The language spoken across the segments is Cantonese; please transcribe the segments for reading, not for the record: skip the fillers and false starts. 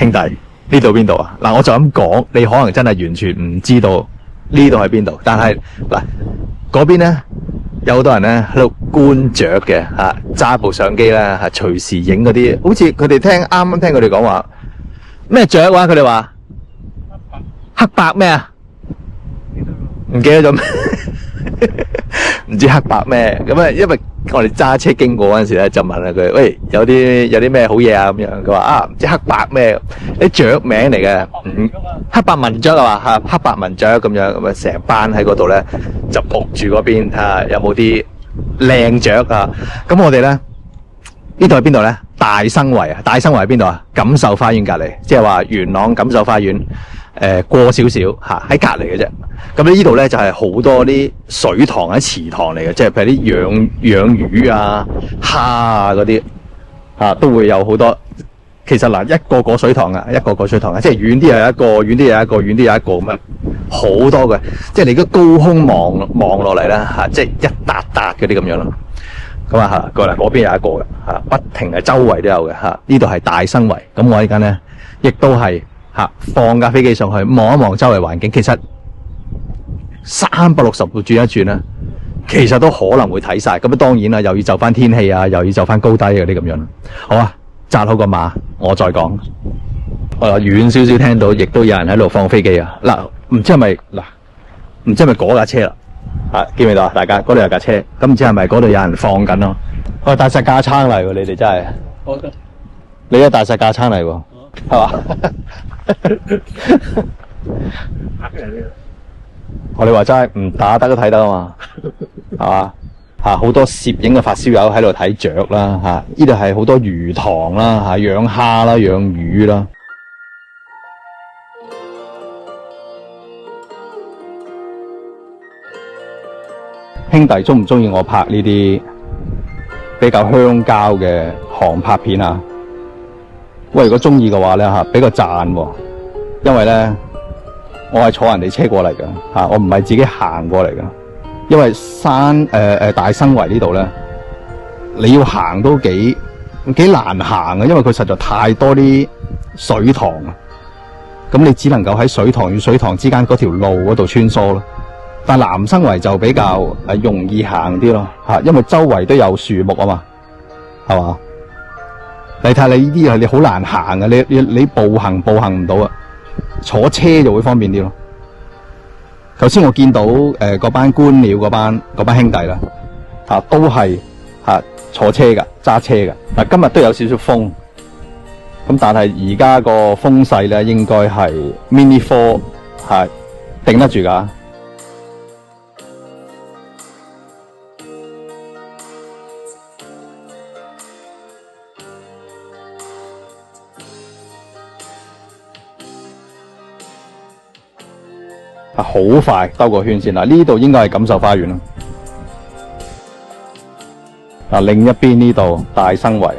兄弟，呢度邊度啊？嗱，我就咁講，你可能真係完全唔知道呢度喺邊度。但係嗱，嗰邊咧有好多人咧喺度觀雀嘅嚇，揸部相機咧係隨時影嗰啲，好似佢哋啱啱聽佢哋講話咩雀話，佢哋話黑白咩啊？唔記得咗咩？唔知黑白咩咁啊？因為我哋揸車經過嗰陣時咧，就問下佢：喂，有啲咩好嘢啊？咁樣佢話啊，唔知黑白咩？啲雀名嚟嘅，黑白文雀啊嘛嚇，黑白文雀咁樣咁啊，成班喺嗰度咧就撲住嗰邊嚇，有冇啲靚雀啊？咁我哋咧呢度係邊度咧？大生圍啊！大生圍喺邊度啊？錦繡花園隔離，即係話元朗錦繡花園過少少嚇，喺隔離嘅啫。咁呢度咧就係好多啲水塘喺池塘嚟嘅，即係譬如啲養魚啊、蝦啊嗰啲嚇都會有好多。其實嗱，一個個水塘啊，一個個水塘啊，即係遠啲係一個，遠啲有一個，遠啲有一個咁樣，好多嘅。即係你而家高空望落嚟咧嚇，即係一笪笪嗰啲咁樣咯。咁啊嚇，過嚟嗰邊有一個嘅嚇，不停係周圍都有嘅嚇。呢度係大生圍，咁我呢間咧亦都係嚇放架飛機上去望一望周圍環境，其實360度轉一轉咧，其實都可能會睇晒。咁啊當然啦，又要就翻天氣啊，又要就翻高低嗰啲咁樣。好啊，紮好個馬，我再講。遠少少聽到，亦都有人喺度放飛機啊！嗱，唔知係咪嗰架車啦？見唔見到啊？大家嗰度有架車，咁唔知係咪嗰度有人放緊咯？我帶晒架撐嚟喎，你哋真係，你都帶晒架撐嚟喎，係嘛？我哋話真係唔打得都睇得啊嘛，係嘛？好多攝影嘅發燒友喺度睇雀啦，呢度係好多魚塘啦，養蝦啦，養魚啦。兄弟中唔中意我拍呢啲比較鄉郊嘅航拍片啊？喂，如果中意嘅話咧俾個讚喎，因為咧我係坐人哋車過嚟㗎，我唔係自己行過嚟㗎。因為大生圍呢度咧，你要行都幾難行啊，因為佢實在太多啲水塘啊，咁你只能夠喺水塘與水塘之間嗰條路嗰度穿梭咯。但南生圍就比較容易行啲咯，因為周圍都有樹木啊嘛，係嘛？你睇下你呢啲你好難行啊，你步行唔到啊，坐車就會方便啲咯。頭先我見到嗰班官僚嗰班兄弟啦，都係坐車噶，揸車噶。今日都有少少風，咁但係而家個風勢咧應該係 Mini 4頂得住噶。好快兜個圈先啦！呢度應該係錦繡花園啦。另一邊呢度大生圍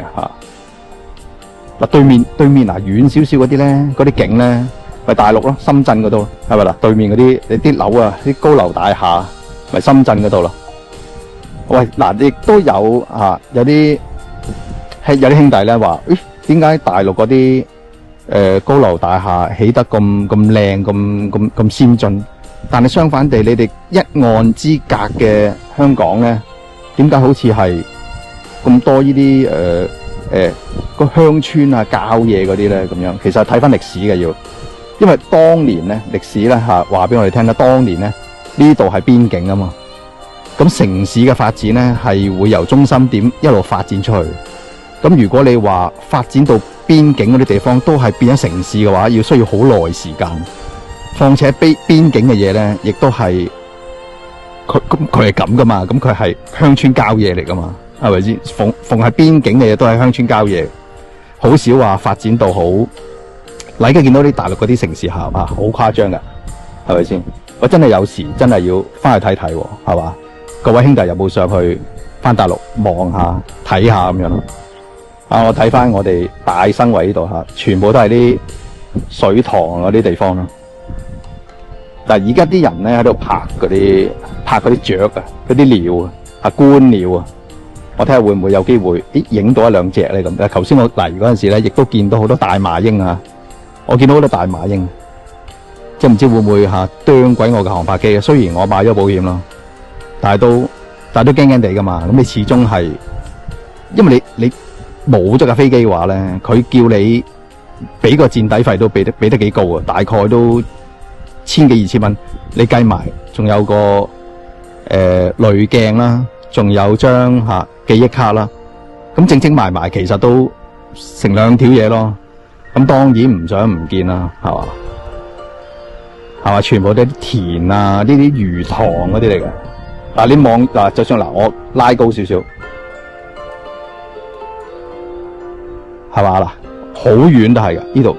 對面遠少少嗰啲咧，嗰啲景咧，咪大陸咯，深圳嗰度係咪啦？對面嗰啲你啲樓啊，啲高樓大廈，咪深圳嗰度咯。喂，亦都有有啲兄弟咧話，點解大陸嗰啲高樓大廈起得咁靚咁先進，但係相反地，你哋一岸之隔嘅香港咧，點解好似係咁多呢啲個鄉村啊、郊野嗰啲咧咁樣？其實睇翻歷史嘅要，因為當年咧歷史咧話俾我哋聽啦，當年咧呢度係邊境啊嘛，咁城市嘅發展咧係會由中心點一路發展出去。咁如果你話發展到邊境嗰啲地方都係變咗城市嘅話，要需要好耐時間。況且邊境嘅嘢咧，亦都係佢係咁噶嘛，咁佢係鄉村郊野嚟噶嘛，係咪先？逢係邊境嘅嘢都係鄉村郊野，好少話發展到好。你而家見到啲大陸嗰啲城市好誇張噶，係咪先？我真係有時真係要翻去睇睇，係嘛？各位兄弟有冇上去翻大陸望下睇下咁樣咯？我睇翻我哋大生圍呢度全部都係啲水塘嗰啲地方咯。但係而家啲人咧喺度拍嗰啲雀啊，嗰啲鳥啊，觀鳥啊，我睇下會唔會有機會影到一兩隻咧咁。頭先我嚟嗰陣時咧，亦都見到好多大麻鷹我見到好多大馬英，即係唔知會唔會啄鬼我嘅航拍機啊？雖然我買咗保險咯，但係都驚驚地噶嘛。咁你始終係，因為你冇咗架飛機嘅話咧，佢叫你俾個墊底費都俾得幾高啊，大概都千幾2000蚊。你計埋，仲有個濾鏡啦，仲有張記憶卡啦，咁整埋其實都成2條嘢咯。咁當然唔想唔見啦，係嘛？係嘛？全部都係啲田啊，呢啲魚塘嗰啲嚟嘅。嗱，你望嗱，就算嗱，我拉高少少，係嘛嗱，好遠都係㗎。呢度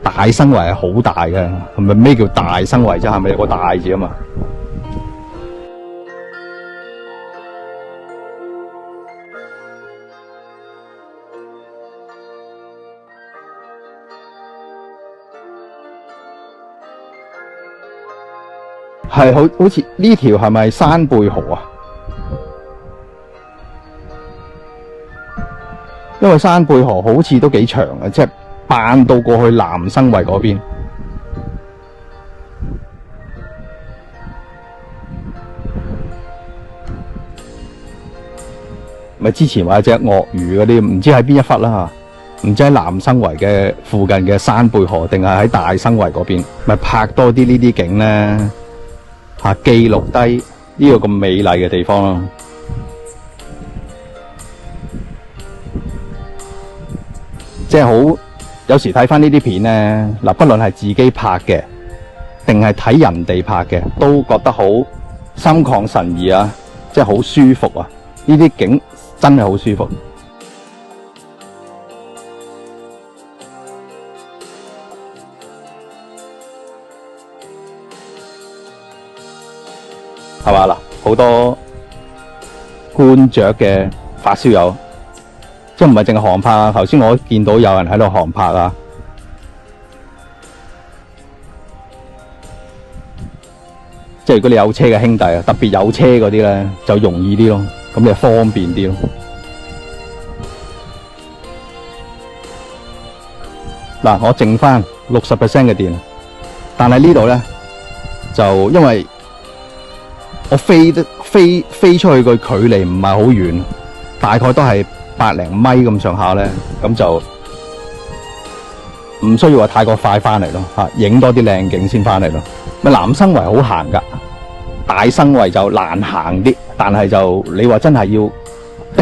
大生圍係好大嘅，係咪咩叫大生圍啫？係咪有個大字啊嘛？係好似呢條係咪山貝河啊？因為山貝河好似都幾長嘅，即係扮到過去南生圍嗰邊。咪之前話隻鱷魚嗰啲，唔知喺邊一忽啦嚇，唔知喺南生圍嘅附近嘅山貝河，定係喺大生圍嗰邊，咪拍多啲呢啲景咧。記錄低呢個咁美麗嘅地方咯，即係好有時睇翻呢啲片咧，嗱，不論係自己拍嘅，定係睇人哋拍嘅，都覺得好心曠神怡啊，即係好舒服啊！呢啲景真係好舒服。係嘛嗱，好多觀雀嘅發燒友，即係唔係淨係航拍啊？頭先我見到有人喺度航拍啊，即係如果你有車嘅兄弟啊，特別有車嗰啲咧，就容易啲咯，咁你就方便啲咯。嗱，我剩翻60% 嘅電，但係呢度咧就因為我飛出去個距離唔係好遠，大概都係100零米咁上下咧，咁就唔需要話太過快翻嚟咯，影多啲靚景先翻嚟咯。咪南生圍好行噶，大生圍就難行啲，但係就你話真係要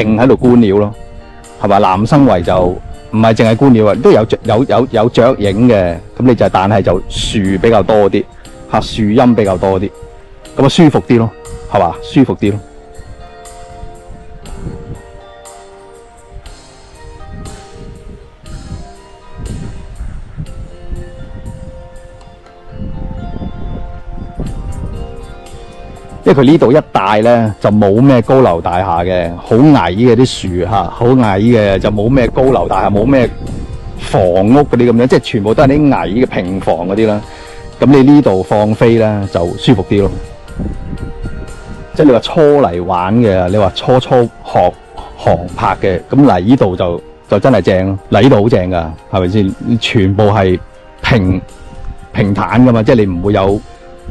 定喺度觀鳥咯，係咪？南生圍就唔係淨係觀鳥啊，都有雀影嘅，咁你就但係就樹比較多啲，樹蔭比較多啲，咁啊舒服啲咯。係嘛，舒服啲咯。因為佢呢度一帶咧就冇咩高樓大廈嘅，好矮嘅啲樹好矮嘅，就冇咩高樓大廈，冇咩房屋嗰啲咁樣，即係全部都係啲矮嘅平房嗰啲啦。咁你呢度放飛咧就舒服啲咯。即係你話初嚟玩嘅，你話初學航拍嘅，咁嚟呢度就真係正咯。嚟呢度好正噶，係咪先？全部係平坦噶嘛，即係你唔會有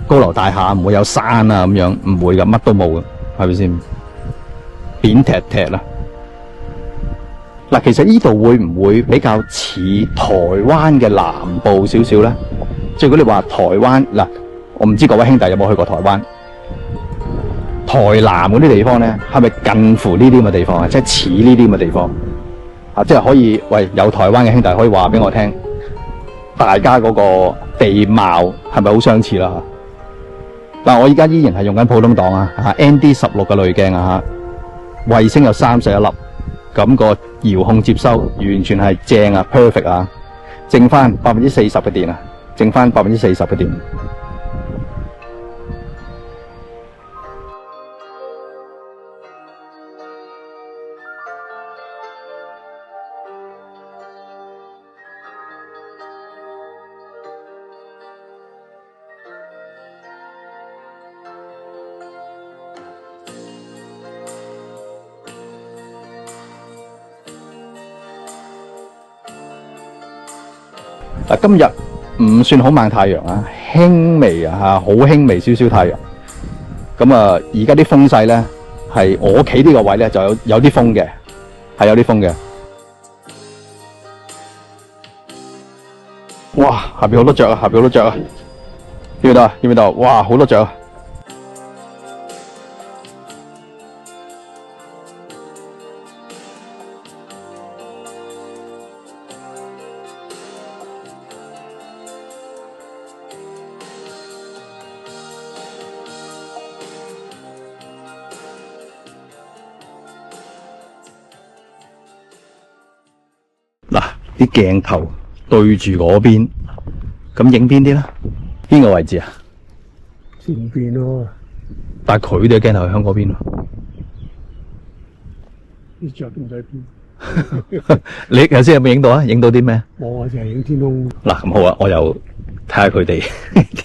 高樓大廈，唔會有山啊咁樣，唔會噶，乜都冇噶，係咪先？扁踢踢啦。嗱，其實呢度會唔會比較似台灣嘅南部少少咧？即係如果你話台灣嗱，我唔知各位兄弟有冇去過台灣？台南嗰啲地方咧，係咪近乎呢啲咁嘅地方啊？即係似呢啲咁嘅地方啊？即係可以喂，有台灣嘅兄弟可以話俾我聽，大家嗰個地貌係咪好相似啦？嗱，我而家依然係用緊普通檔啊，ND16嘅濾鏡啊，衛星有31粒，咁個遙控接收完全係正啊 ，perfect 啊，剩翻40%嘅電啊，剩翻40%嘅電。嗱，今日唔算好猛太陽啊，輕微啊嚇，好輕微少少太陽。咁啊，而家啲風勢咧係我企呢個位咧就有啲風嘅，係有啲風嘅。哇！下邊好多雀啊，下邊好多雀啊，見唔見到啊？見唔見到？哇！好多雀啊！嗱，啲鏡頭對住嗰邊，咁影邊啲咧？邊個位置啊？前邊咯，但係佢哋嘅鏡頭係向嗰邊喎。啲雀都唔使邊。你頭先有冇影到啊？影到啲咩？我淨係影天空。嗱，咁好啊，我又睇下佢哋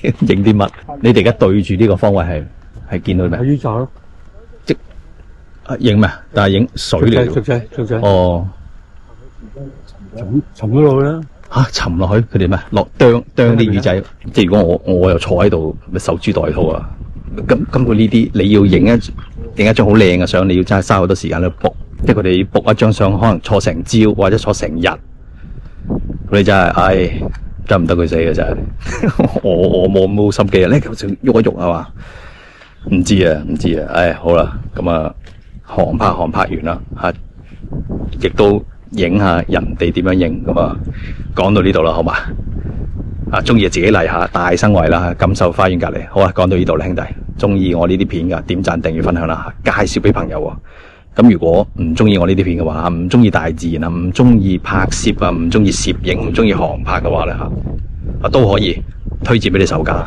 影啲乜。你哋而家對住呢個方位係見到咩？係呢扎咯。即影咩？但係影水嚟嘅。雀仔。哦。沉咗落去啦。吓，沉落去，佢哋咩？落啄啲魚仔。即係如果我又坐喺度，咪守株待兔啊！咁佢呢啲你要影一張好靚嘅相，你要真係嘥好多時間去卜。即係佢哋卜一張相，可能坐成朝或者坐成日。佢哋真係，唉，真唔得佢死嘅真係。我冇心機啊！呢嚿仲喐一喐係嘛？唔知啊，唉，好啦，咁啊，航拍完啦，吓，亦都影下人哋點樣影，咁啊，講到呢度啦，好嘛？啊，中意自己嚟下，大生圍啦，感受花園隔離。好啊，講到呢度啦，兄弟，中意我呢啲片噶，點讚、訂閱、分享啦，介紹俾朋友喎。咁如果唔中意我呢啲片嘅話，唔中意大自然啊，唔中意拍攝啊，唔中意攝影，唔中意航拍嘅話咧吓，都可以推薦俾你手架。